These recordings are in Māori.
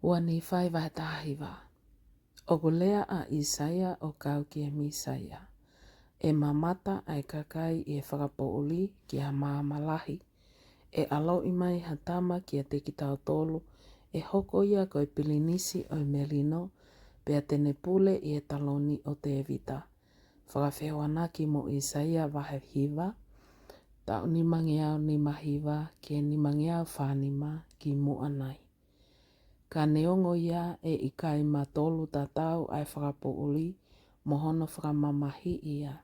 Ua ni whai wahatahiwa. O ko lea a Isaia o kau ki e Misaia. E mamata ai kakai i e whakapouli ki a maamalahi. E alo i mai hatama ki a te kitau tolu. E hoko ia koe pilinisi o melino. Pea tene pule i e taloni o te evita. Whakawhewanaki mo Isaia wahehiwa. Tau ni mangiau ni mahiwa ki ni mangiau whanima ki muanai. Ka neongo ia e ikai matolu tatau ai whakapouli mohono whakamamahi ia.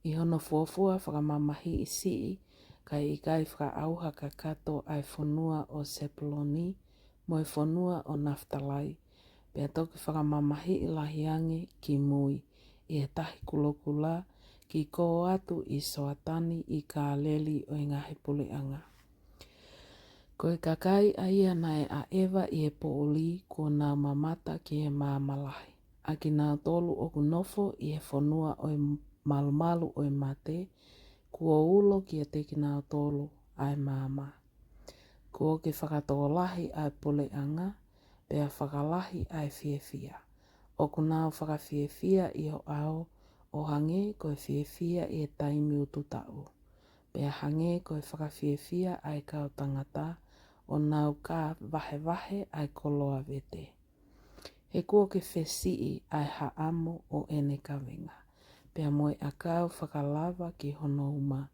I hono fuafua whakamamahi i sii kai ikai whakaauha ka kato ai whanua o Sepuloni mo e whanua o Naftalai. Pea toki whakamamahi i lahiange ki mui i e tahi kulokula ki ko atu i soatani i ka leli o ngahi puleanga. Koe kakai aia nai a ewa i e pouli ko nā mamata ki e māmalahi. A ki nā tolu o kunofo i e whanua o malumalu o mate, kua ulo ki e teki nā tolu ai māma. Kua ke whakatolahi ai puleanga, pea whakalahi ai whiewhia. O kunau whakawhiewhia i o ao, o hange koe whiewhia i e taimi o tutau. Pea hange koe whakawhiewhia ai kau tangata, o nau ka wahe ai koloa vete. He kua ke whesii ai haamo o ene kawenga. Pea moe a kau whakalawa ki hono uma.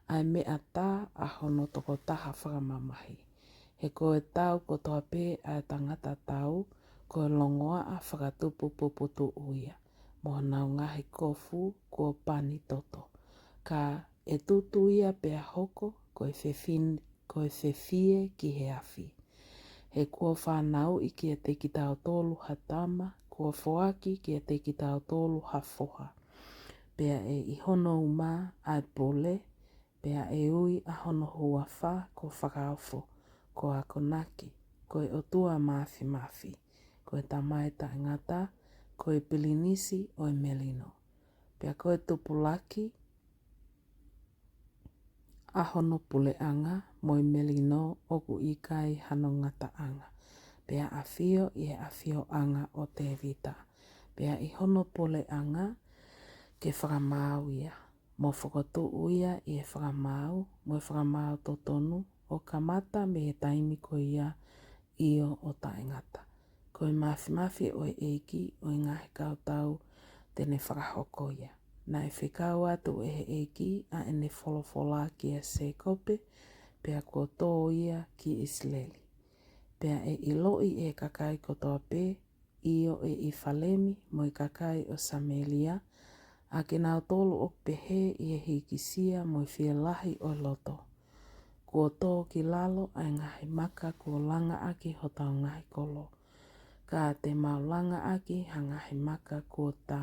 Ai mea tā a hono toko taha whakamamahi. He koe tau kotoa pē ai tangata tau, koe longoa a whakatupu puputu uia. Mo nau ngahi kofu kua pani toto. Ka e tutu ia pea hoko koe whewhie ki he awhi. He kua whanau i ki te ki tau tolu hatama, kua whoaki ki te ki tau tolu hafoha. Pea e i hono uma ai pole, pea e ui a hono hua wha ko whakaofo, ko a konaki, koe o tua mawhi. Koe tamai ngata, koe pilinisi o melino. Pea koe tupulaki, a hono puleanga, moi melino oku ikai hano ngata anga. Pea a whio i e a whio anga o te vita. Pea i hono puleanga ke whakamau ia. Mo whakatu uia i e whakamau, mo whakamau totonu, o kamata me he taimi ko ia io o taingata. Koe mawhi o e eiki o i ngahi kautau tene whakahoko ia. Nai whikau atu e he eiki a ene wholofola ki a Sekope, pea ko tō ia ki Isleli. Pea e iloi e kakai kotoa pē, io e i Falemi mo i kakai o Samelia, a ke nau tolu o pehe i e hikisia mo i whialahi o loto. Kua tō ki lalo ai ngahi maka kua langa aki ho tau ngahi kolo. Ka te maulanga aki hangahi maka kua tā.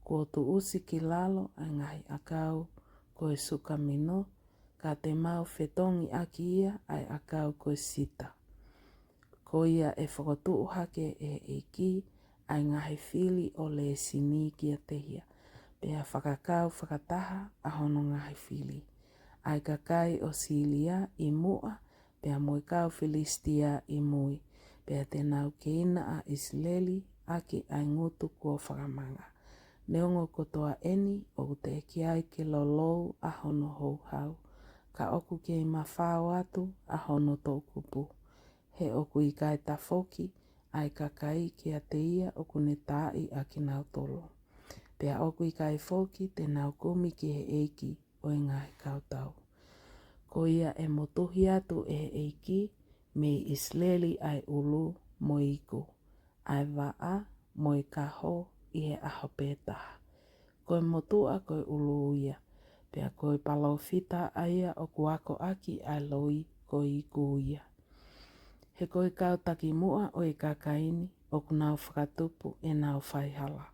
Kua tu usi ki lalo ai ngahi akau koe suka mino, ka te mau whetongi aki ia ai akau koe sita. Ko ia e whakatu hake e eki ai ngahi whili o le sini ki a tehia. Pea whakakau whakataha a hono ngahi whili. Ai kakai o Silia i mua, pea moe kau Filistia i mui. Pea te nau keina a Isleli aki ai ngutu kua whakamanga. Neongo kotoa eni o te kiai ke lolou a hono houhau. Ka oku ke i mawhao atu a hono tō kupu. He oku i kai tafoki ai kakai ki a te ia oku ne tai a ki nau tolo. Pea oku i kai foki te nau kumi ki he eiki o i ngahi kautau. Ko ia e motuhi atu e he eiki me Isleli ai ulu mo iku. Ai waa mo i kaho i he aho pētaha. Koe motua koe ulu ia. Pea koe palawhita aia o kuako aki ai loi koe iku ia. He koe kautaki mua o i kakaini o kunau whakatupu e nau whaihala.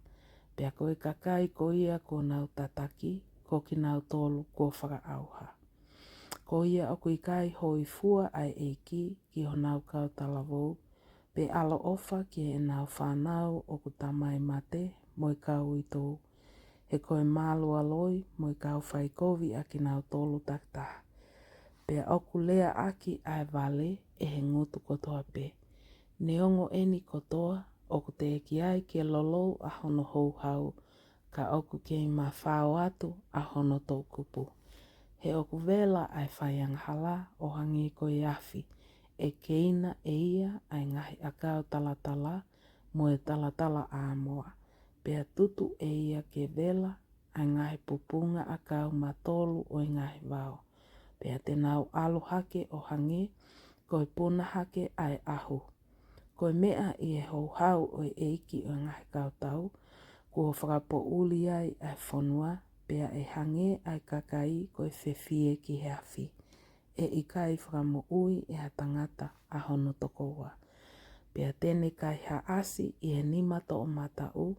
Pea koe kakai ko ia ko nau tataki ko ki nau tolu ko whakaauha. Ko ia o kui kai hoi fua ai eiki ki ho nau kautalawou, pe alo ofa ki e nau whanau o ku tamai mate mo i kau i tō. He koe mālu aloi mo i kau whaikovi a ki nau tolu taktaha. Pea oku lea aki ai vale e he ngutu kotoa pe. Neongo eni kotoa, oku te eki ai ke lolou a hono hou hau, ka oku ke ma whao atu a hono tō kupu. He oku vela ai whaiang hala o hangi ko i awhi, e keina e ia ai ngahi akau talatala mo e talatala a moa. Pea tutu e ia ke vela ai ngahi pupunga akau matolu o i ngahi wao. Pea te nau alu hake o hangi, ko i puna hake ai ahu. Ko mea i e hou hau o e eiki o ngahi kautau, kua whakapo uli ai whanua, pea e hange ai kakai ko i whewhie ki he awhi. E i kai whakamo ui e ha tangata a hono tokoua. Pea tēne kai ha asi i e nimato o matau,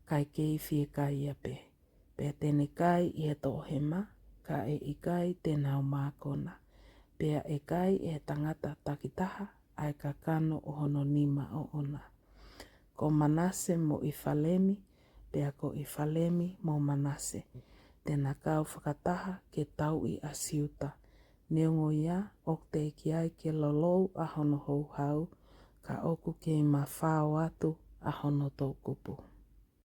kai kei whie kai ape. Pea tēne kai i e to hema, ka e i kai tēnau mākona. Pea e kai e tangata takitaha, ai ka kano o hono nima o ona. Ko Manase mo i Falemi, pea ko i Falemi mo Manase. Tēnā kau whakataha ke tau i Asiuta. Neongo ia, ok te iki ai ke lolou a hono hou hau, ka oku ke ma whao atu a hono tō kupu.